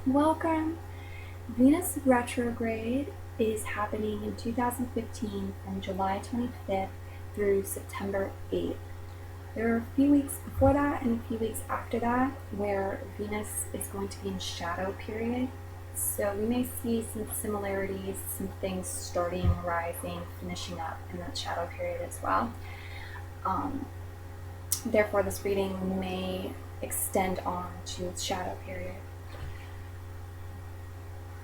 Welcome! Venus retrograde is happening in 2015 from July 25th through September 8th. There are a few weeks before that and a few weeks after that where Venus is going to be in shadow period. So we may see some similarities, some things starting, rising, finishing up in that shadow period as well. Therefore, this reading may extend on to its shadow period.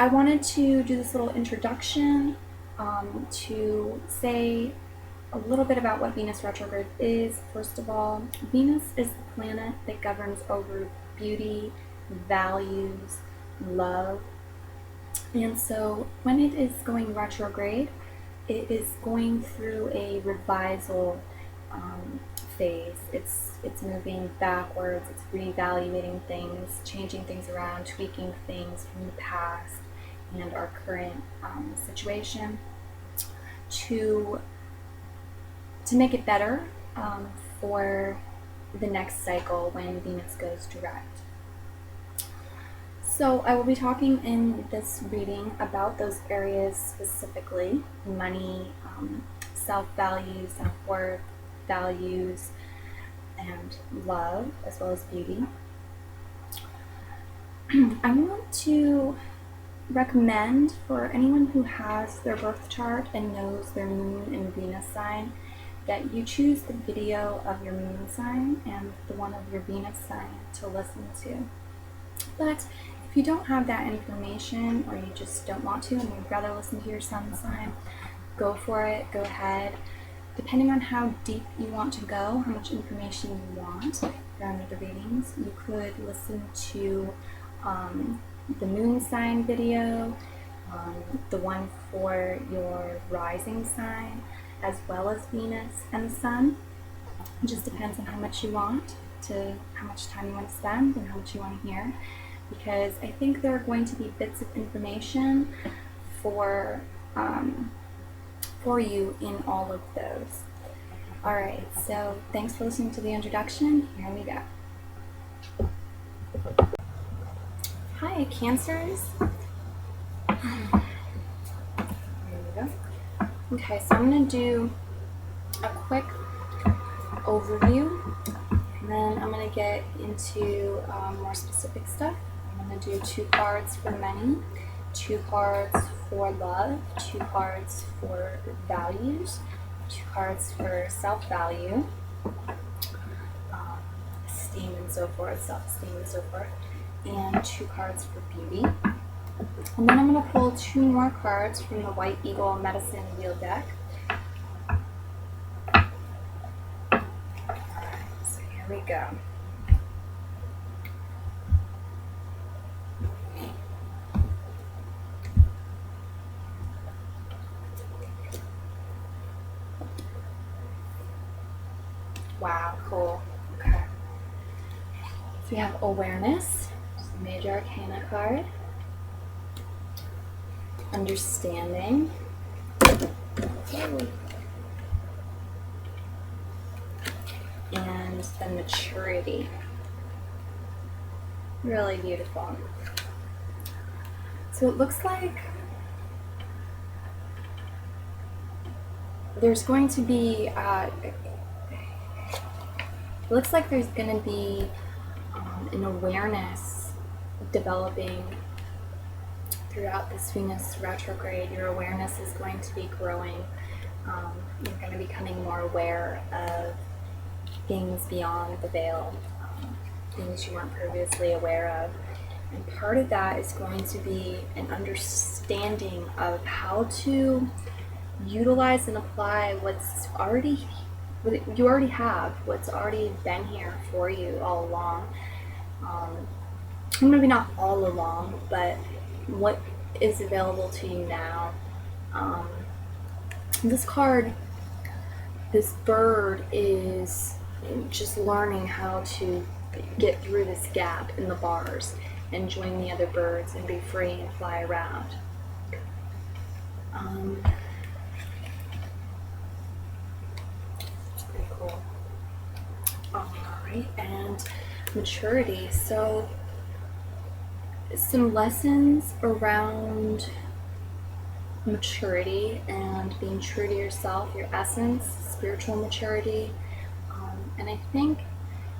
I wanted to do this little introduction to say a little bit about what Venus retrograde is. First of all, Venus is the planet that governs over beauty, values, love. And so when it is going retrograde, it is going through a revisal phase. It's moving backwards, it's reevaluating things, changing things around, tweaking things from the past and our current situation to make it better for the next cycle when Venus goes direct. So I will be talking in this reading about those areas specifically: money, self-value, self-worth, values, and love, as well as beauty. I want to recommend for anyone who has their birth chart and knows their moon and Venus sign that you choose the video of your moon sign and the one of your Venus sign to listen to. But if you don't have that information, or you just don't want to and you'd rather listen to your sun sign, go for it, go ahead. Depending on how deep you want to go, how much information you want from the readings, you could listen to the moon sign video, the one for your rising sign, as well as Venus and the sun. It just depends on how much you want, how much time you want to spend, and how much you want to hear, because I think there are going to be bits of information for you in all of those. Alright, so thanks for listening to the introduction. Here we go. Hi, Cancers. There we go. Okay, so I'm going to do a quick overview, and then I'm going to get into more specific stuff. I'm going to do 2 cards for money, 2 cards for love, 2 cards for values, 2 cards for self-value, esteem and so forth, self-esteem and so forth, and 2 cards for beauty. And then I'm going to pull 2 more cards from the White Eagle Medicine Wheel deck. So here we go. Wow, cool. Okay. So we have awareness, major arcana card. Understanding. And then maturity. Really beautiful. So it looks like there's going to be an awareness developing throughout this Venus retrograde. Your awareness is going to be growing. You're going to be becoming more aware of things beyond the veil, things you weren't previously aware of. And part of that is going to be an understanding of how to utilize and apply you already have, what's already been here for you all along. Maybe not all along, but what is available to you now. This card, this bird is just learning how to get through this gap in the bars and join the other birds and be free and fly around. Pretty cool. Alright, and maturity. So some lessons around maturity and being true to yourself, your essence, spiritual maturity, and I think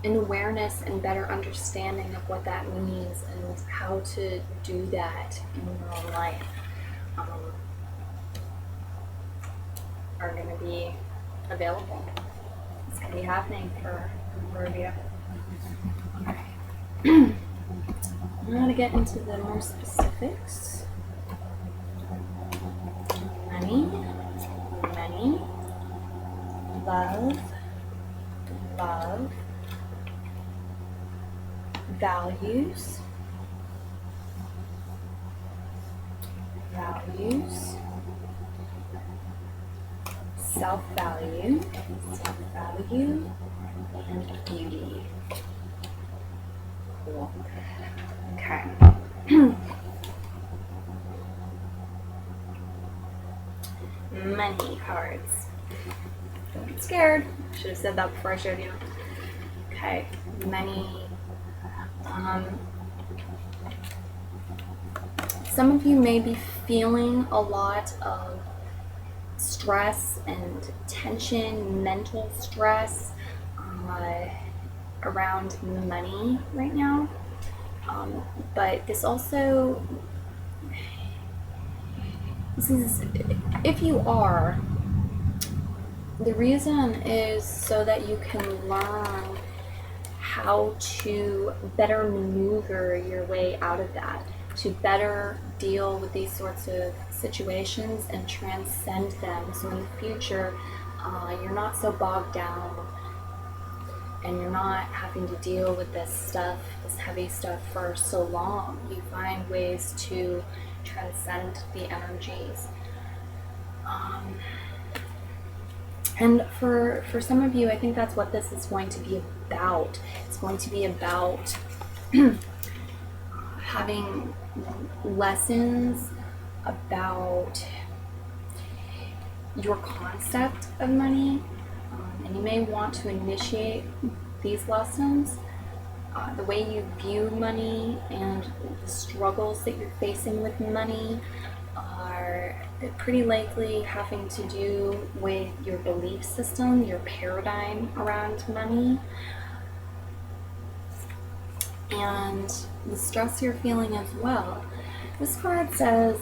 an awareness and better understanding of what that means and how to do that in your own life are going to be available. It's going to be happening for you. Okay. I'm going to get into the more specifics. Money, love, values, self-value, and beauty. Cool. Okay. Money cards. Don't get scared. Should have said that before I showed you. Okay, money. Some of you may be feeling a lot of stress and tension, mental stress around money right now. But this is, if you are, the reason is so that you can learn how to better maneuver your way out of that, to better deal with these sorts of situations and transcend them, so in the future you're not so bogged down and you're not having to deal with this stuff, this heavy stuff for so long. You find ways to transcend the energies. And for some of you, I think that's what this is going to be about. It's going to be about having lessons about your concept of money, and you may want to initiate these lessons. The way you view money and the struggles that you're facing with money are pretty likely having to do with your belief system, your paradigm around money, and the stress you're feeling as well. This card says,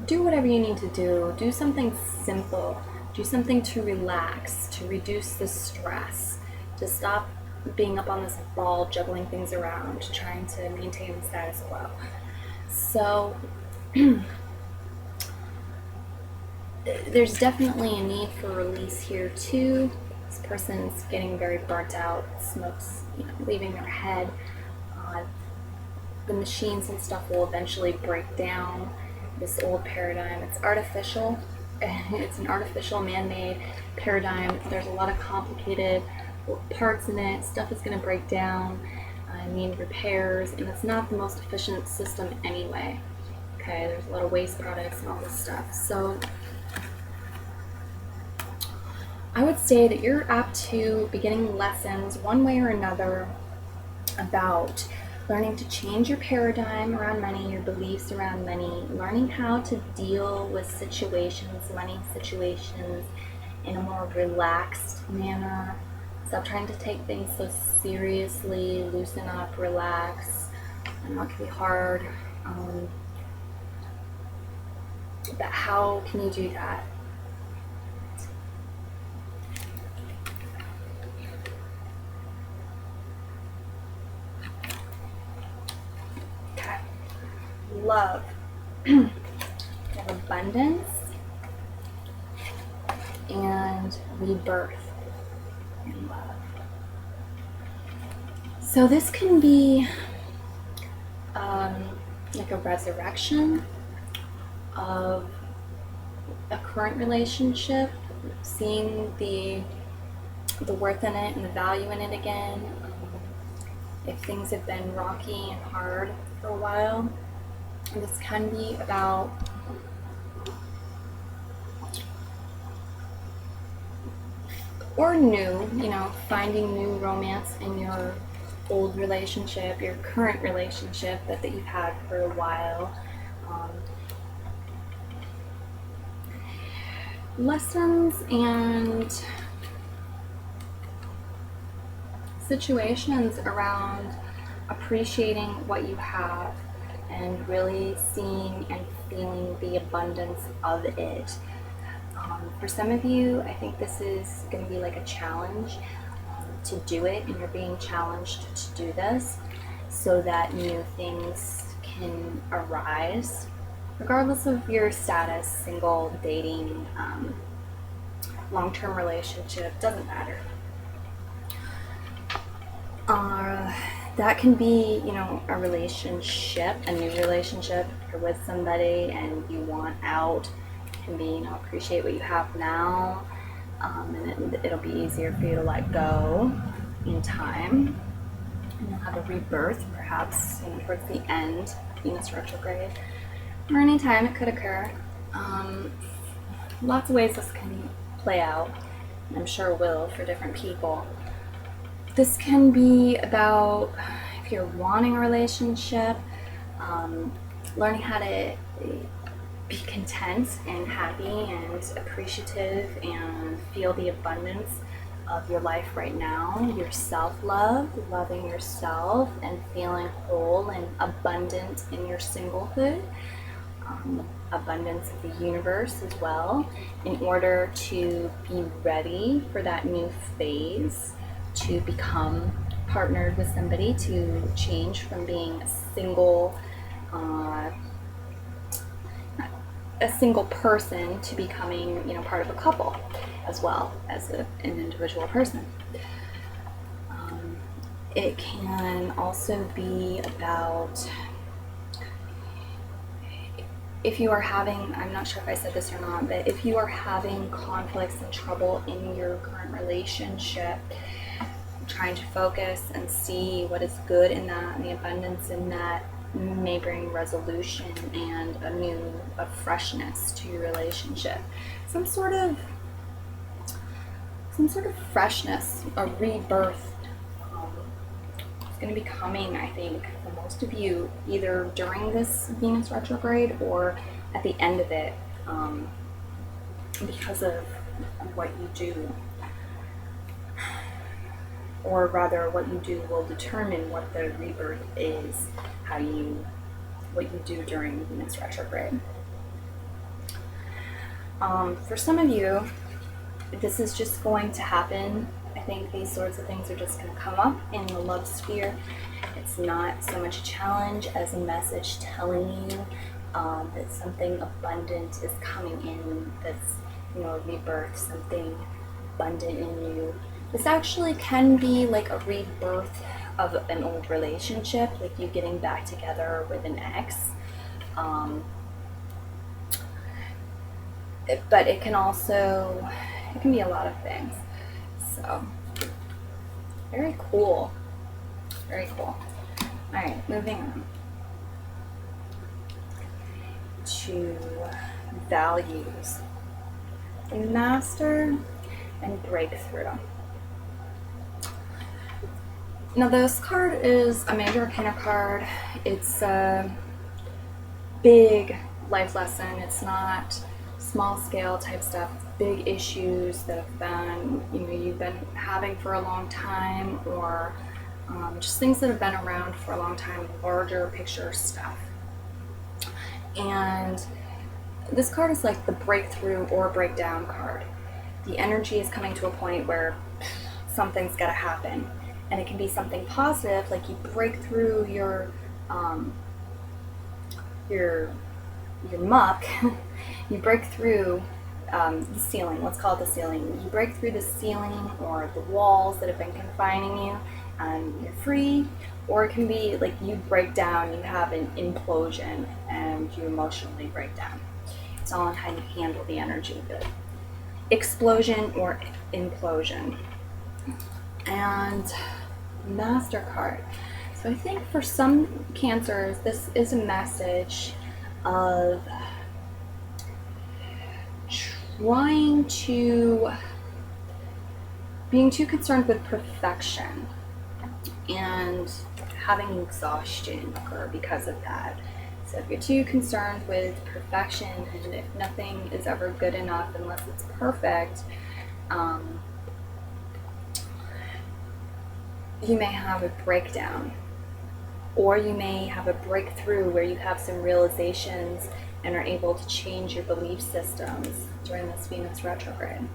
do whatever you need to do. Do something simple. Do something to relax, to reduce the stress, to stop being up on this ball, juggling things around, trying to maintain the status quo. So there's definitely a need for release here too. This person's getting very burnt out, smoke's leaving their head. The machines and stuff will eventually break down. This old paradigm, it's artificial. It's an artificial, man-made paradigm. There's a lot of complicated parts in it. Stuff is going to break down, need repairs, and it's not the most efficient system anyway. Okay, there's a lot of waste products and all this stuff. So I would say that you're apt to be getting lessons one way or another about learning to change your paradigm around money, your beliefs around money, learning how to deal with money situations in a more relaxed manner. Stop trying to take things so seriously, loosen up, relax. I know it can be hard, but how can you do that? Okay. Love. You have abundance and rebirth in love. So this can be like a resurrection of a current relationship, seeing the worth in it and the value in it again. If things have been rocky and hard for a while, this can be about or new, finding new romance in your old relationship, your current relationship that you've had for a while. Lessons and situations around appreciating what you have and really seeing and feeling the abundance of it. For some of you, I think this is going to be like a challenge to do it, and you're being challenged to do this so that new things can arise, regardless of your status, single, dating, long-term relationship, doesn't matter. That can be, a relationship, a new relationship. If you're with somebody and you want out, it can be, appreciate what you have now, and it'll be easier for you to let go in time. And you'll have a rebirth, perhaps, towards the end, Venus retrograde, or any time it could occur. Lots of ways this can play out, and I'm sure will for different people. This can be about, if you're wanting a relationship, learning how to be content and happy and appreciative and feel the abundance of your life right now, your self-love, loving yourself and feeling whole and abundant in your singlehood, abundance of the universe as well, in order to be ready for that new phase, to become partnered with somebody, to change from being a single person to becoming, part of a couple as well as an individual person. It can also be about, if you are having, I'm not sure if I said this or not, but if you are having conflicts and trouble in your current relationship, trying to focus and see what is good in that and the abundance in that may bring resolution and a freshness to your relationship. Some sort of freshness, a rebirth is going to be coming, I think, for most of you, either during this Venus retrograde or at the end of it, because of what you do. Or rather, what you do will determine what the rebirth is, what you do during Venus retrograde. For some of you, this is just going to happen. I think these sorts of things are just going to come up in the love sphere. It's not so much a challenge as a message telling you that something abundant is coming in, that's, a rebirth, something abundant in you. This actually can be like a rebirth of an old relationship, like you getting back together with an ex. But it can be a lot of things. So, very cool. Very cool. Alright, moving on to values. Master and breakthrough. Now this card is a major arcana card. It's a big life lesson. It's not small scale type stuff. It's big issues that have been, you've been having for a long time, or just things that have been around for a long time, larger picture stuff. And this card is like the breakthrough or breakdown card. The energy is coming to a point where something's got to happen. And it can be something positive, like you break through your muck, you break through the ceiling, let's call it the ceiling. You break through the ceiling or the walls that have been confining you, and you're free. Or it can be like you break down, you have an implosion, and you emotionally break down. It's all on how you handle the energy of it. Explosion or implosion. And MasterCard. So I think for some Cancers, this is a message of being too concerned with perfection and having exhaustion occur because of that. So if you're too concerned with perfection, and if nothing is ever good enough unless it's perfect, you may have a breakdown, or you may have a breakthrough where you have some realizations and are able to change your belief systems during this Venus retrograde.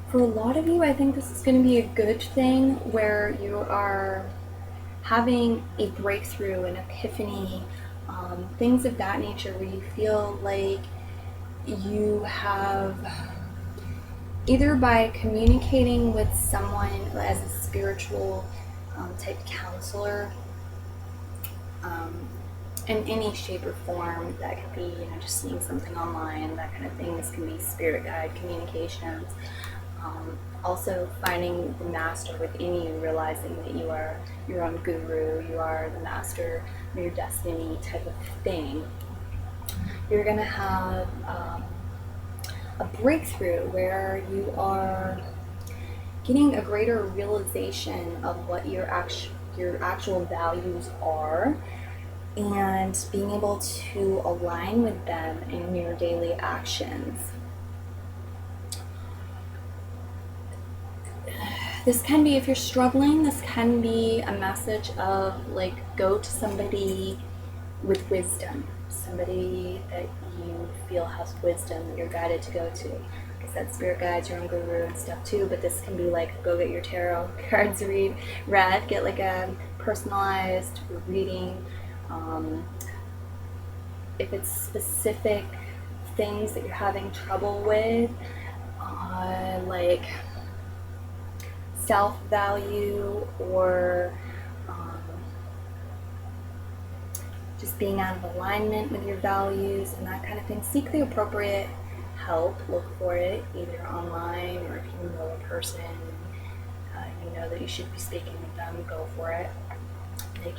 For a lot of you, I think this is going to be a good thing where you are having a breakthrough, an epiphany, things of that nature, where you feel like you have, either by communicating with someone as a spiritual type counselor, in any shape or form. That could be, just seeing something online, that kind of thing. This can be spirit guide communications. Also finding the master within you, realizing that you are your own guru, you are the master of your destiny type of thing. You're going to have a breakthrough where you are getting a greater realization of what your actual values are, and being able to align with them in your daily actions. This can be, if you're struggling, this can be a message of go to somebody with wisdom, somebody that you feel has wisdom that you're guided to go to. Like I said, spirit guides, your own guru and stuff too, but this can be go get your tarot cards read, get a personalized reading. If it's specific things that you're having trouble with, like self-value, or just being out of alignment with your values and that kind of thing, seek the appropriate help. Look for it either online, or if you know a person, you know that you should be speaking with them, go for it. They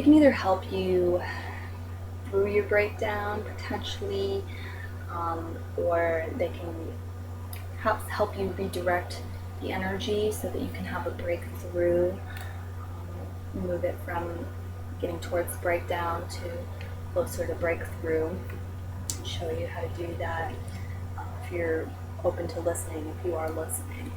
can either help you through your breakdown potentially, or they can help you redirect the energy so that you can have a breakthrough, move it from getting towards breakdown to closer to breakthrough, show you how to do that, if you're open to listening, if you are listening.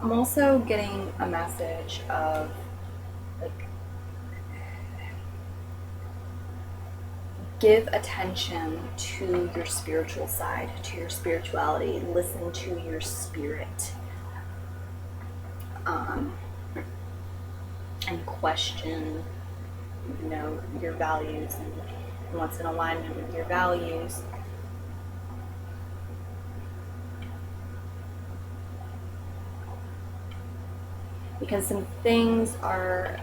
I'm also getting a message of give attention to your spiritual side, to your spirituality. Listen to your spirit, and question, your values and what's in alignment with your values. Because some things are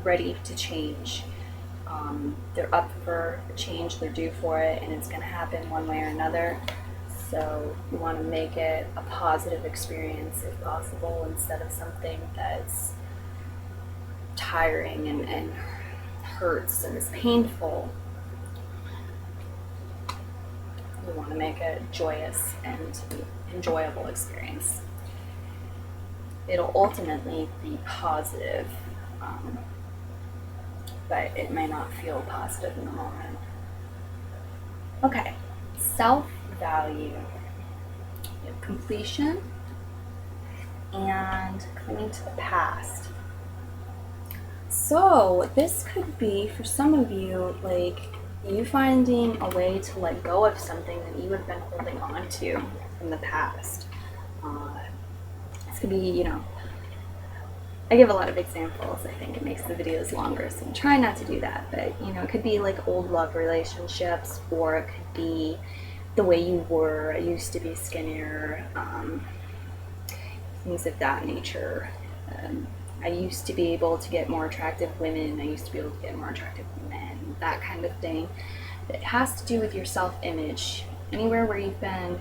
ready to change. They're up for change, they're due for it, and it's going to happen one way or another. So you want to make it a positive experience if possible, instead of something that's tiring and hurts and is painful. You want to make it a joyous and enjoyable experience. It'll ultimately be positive, but it may not feel positive in the moment. Okay, self-value, completion, and clinging to the past. So this could be, for some of you, you finding a way to let go of something that you have been holding on to from the past. This could be, I give a lot of examples. I think it makes the videos longer, so I'm trying not to do that. But, it could be old love relationships, or it could be the way you were. I used to be skinnier, things of that nature. I used to be able to get more attractive women. I used to be able to get more attractive men, that kind of thing. It has to do with your self-image. Anywhere where you've been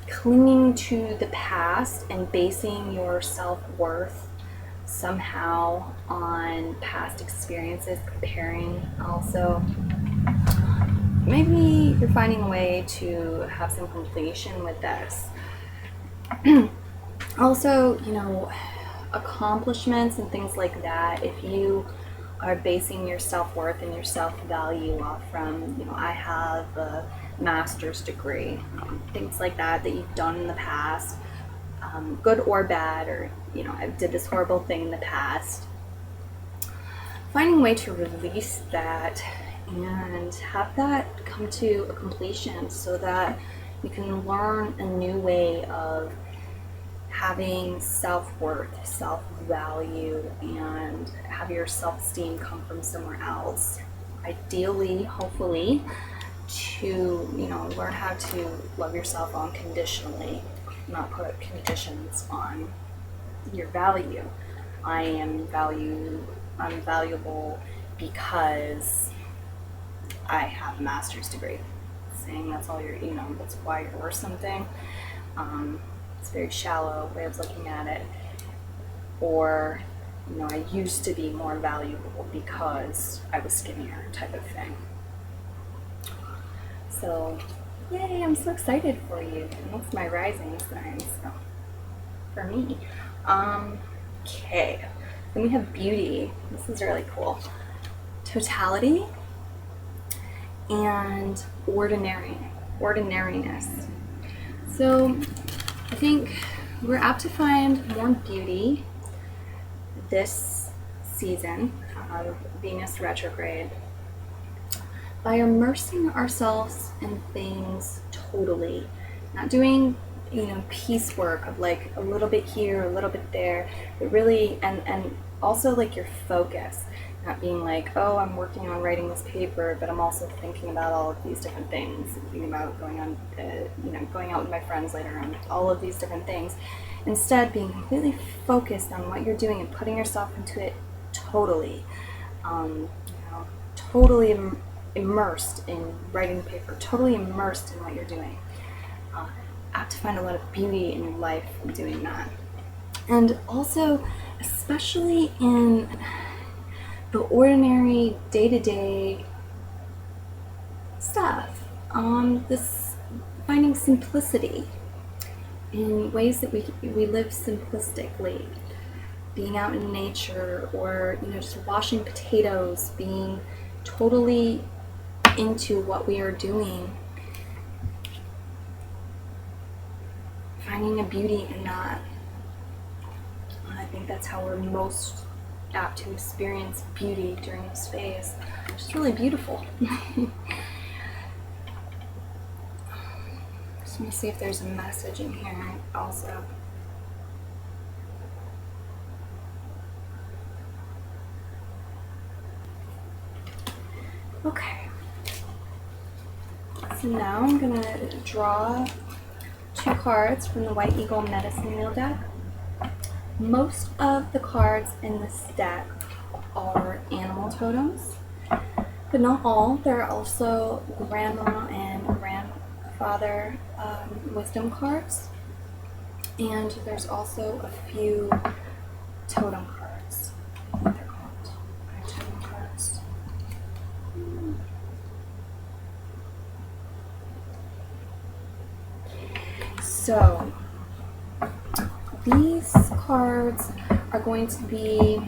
clinging to the past and basing your self-worth somehow on past experiences, comparing also. maybe you're finding a way to have some completion with this. Also, you know, accomplishments and things like that, if you are basing your self-worth and your self-value off from, you know, I have a master's degree, things like that you've done in the past, good or bad, or, you know, I did this horrible thing in the past, finding a way to release that and have that come to a completion so that you can learn a new way of having self-worth, self-value, and have your self-esteem come from somewhere else. Ideally, hopefully, to, you know, learn how to love yourself unconditionally, not put conditions on your value. I'm valuable because I have a master's degree. Saying that's all you're, you know, that's why you're worth something. It's a very shallow way of looking at it. Or, you know, I used to be more valuable because I was skinnier, type of thing. So, yay, I'm so excited for you. And that's my rising sign, so, for me. Okay, then we have beauty. This is really cool. Totality and ordinariness. So I think we're apt to find more beauty this season of Venus retrograde by immersing ourselves in things totally, not doing, you know, piecework of like a little bit here, a little bit there, but really, and also like your focus. Not being like, oh, I'm working on writing this paper, but I'm also thinking about all of these different things, thinking about going on, you know, going out with my friends later on, all of these different things. Instead, being completely focused on what you're doing and putting yourself into it totally, you know, totally immersed in writing the paper, totally immersed in what you're doing. Apt to find a lot of beauty in your life in doing that, and also, especially in the ordinary day-to-day stuff, this finding simplicity in ways that we live simplistically, being out in nature, or, you know, just washing potatoes, being totally into what we are doing, finding a beauty in that. I think that's how we're most apt to experience beauty during this phase, which is really beautiful. Just want to see if there's a message in here also. Okay, so now I'm gonna draw 2 cards from the White Eagle Medicine Wheel deck. Most of the cards in this deck are animal totems, but not all. There are also grandma and grandfather wisdom cards, and there's also a few totem cards. I think they're called totem cards. So these cards are going to be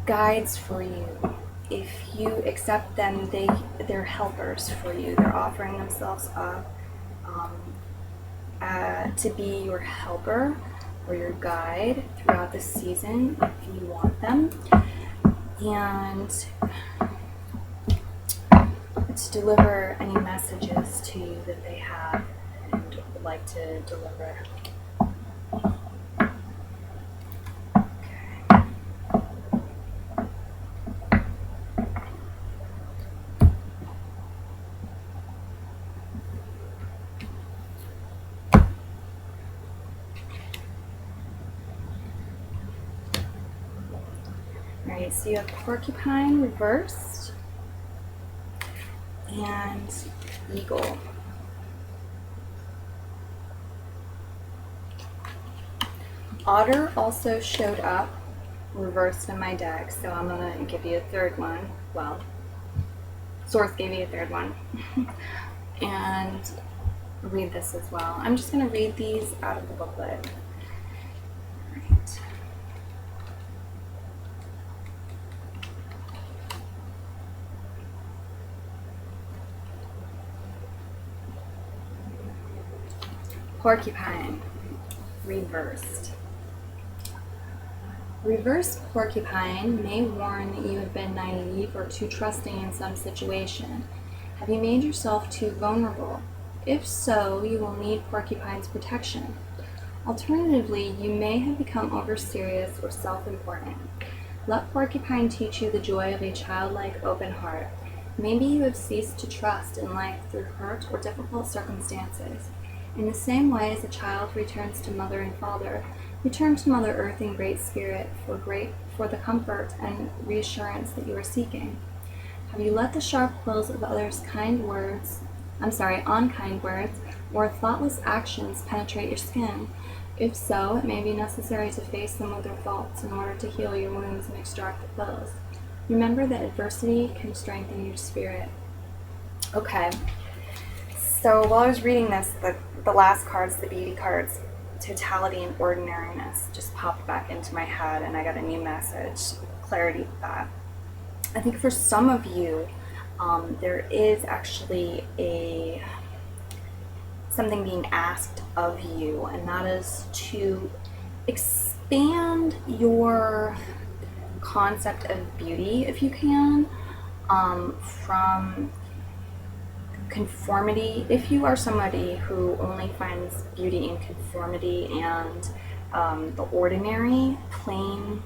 guides for you. If you accept them, they're helpers for you. They're offering themselves up to be your helper or your guide throughout the season if you want them, and to deliver any messages to you that they have and would like to deliver. Okay. Alright, so you have porcupine reversed and eagle. Otter also showed up reversed in my deck, so I'm going to give you a third one. well, Source gave me a third one. And read this as well. I'm just going to read these out of the booklet. All right. Porcupine, reversed. Reverse porcupine may warn that you have been naive or too trusting in some situation. Have you made yourself too vulnerable? If so, you will need porcupine's protection. Alternatively, you may have become over-serious or self-important. Let porcupine teach you the joy of a childlike open heart. Maybe you have ceased to trust in life through hurt or difficult circumstances. In the same way as a child returns to mother and father, return to Mother Earth in great spirit for the comfort and reassurance that you are seeking. Have you let the sharp quills of others' unkind words, or thoughtless actions penetrate your skin? If so, it may be necessary to face them with their faults in order to heal your wounds and extract the quills. Remember that adversity can strengthen your spirit. Okay. So while I was reading this, the last cards, the beauty cards, totality and ordinariness, just popped back into my head, and I got a new message, clarity with that. I think for some of you, there is actually something being asked of you, and that is to expand your concept of beauty, if you can, from conformity. If you are somebody who only finds beauty in conformity and the ordinary, plain,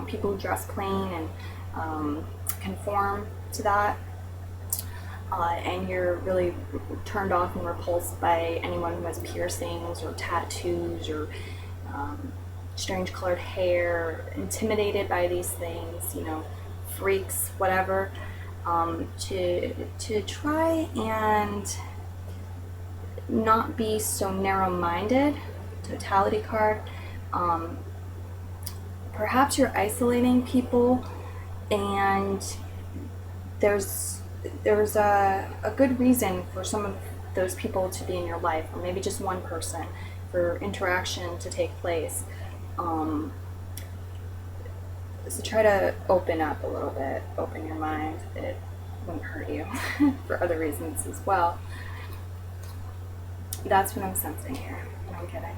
people who dress plain and conform to that, and you're really turned off and repulsed by anyone who has piercings or tattoos or strange colored hair, intimidated by these things, freaks, whatever, to try and not be so narrow-minded. Totality card. Perhaps you're isolating people, and there's a good reason for some of those people to be in your life, or maybe just one person, for interaction to take place. So try to open up a little bit, open your mind. It wouldn't hurt you for other reasons as well. That's what I'm sensing here. No, I'm kidding.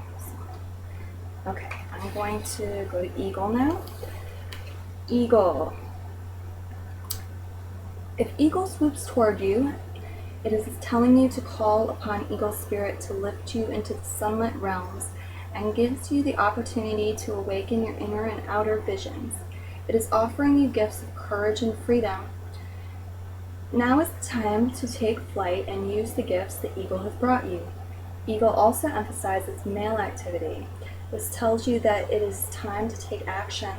Okay, I'm going to go to Eagle now. Eagle. If Eagle swoops toward you, it is telling you to call upon Eagle Spirit to lift you into the sunlit realms and gives you the opportunity to awaken your inner and outer visions. It is offering you gifts of courage and freedom. Now is the time to take flight and use the gifts the Eagle has brought you. Eagle also emphasizes male activity. This tells you that it is time to take action.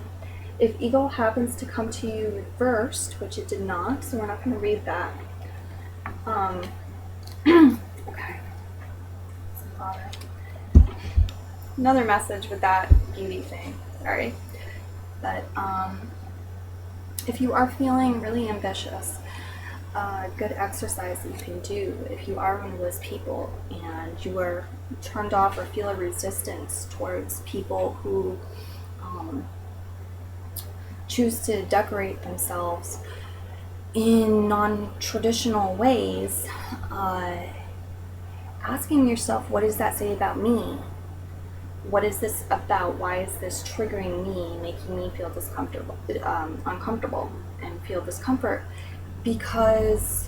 If Eagle happens to come to you reversed, which it did not, so we're not going to read that. Okay. Another message with that beauty thing. Sorry. But if you are feeling really ambitious, good exercise that you can do if you are one of those people and you are turned off or feel a resistance towards people who choose to decorate themselves in non-traditional ways, asking yourself, what does that say about me? What is this about? Why is this triggering me, making me feel uncomfortable and feel discomfort? Because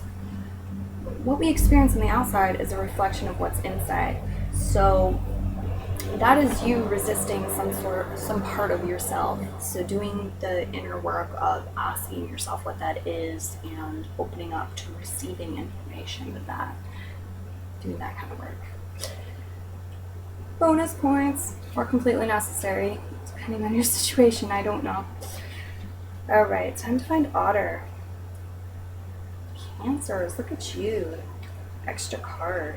what we experience on the outside is a reflection of what's inside. So that is you resisting some part of yourself. So doing the inner work of asking yourself what that is and opening up to receiving information with that, doing that kind of work. Bonus points, or completely necessary, depending on your situation, I don't know. Alright, time to find Otter. Cancers, look at you. Extra card.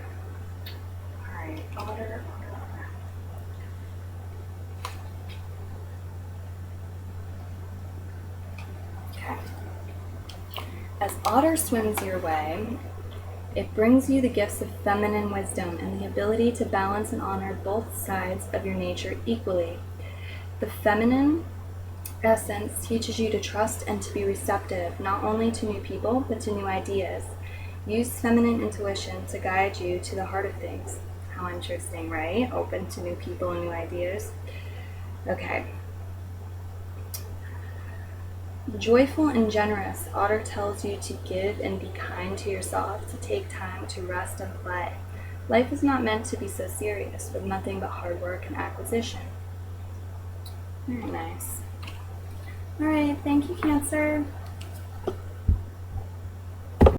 Alright, Otter. Okay. As Otter swims your way, it brings you the gifts of feminine wisdom and the ability to balance and honor both sides of your nature equally. The feminine essence teaches you to trust and to be receptive, not only to new people, but to new ideas. Use feminine intuition to guide you to the heart of things. How interesting, right? Open to new people and new ideas. Okay. Joyful and generous, Otter tells you to give and be kind to yourself, to take time to rest and play. Life is not meant to be so serious, with nothing but hard work and acquisition. Very nice. Alright, thank you, Cancer.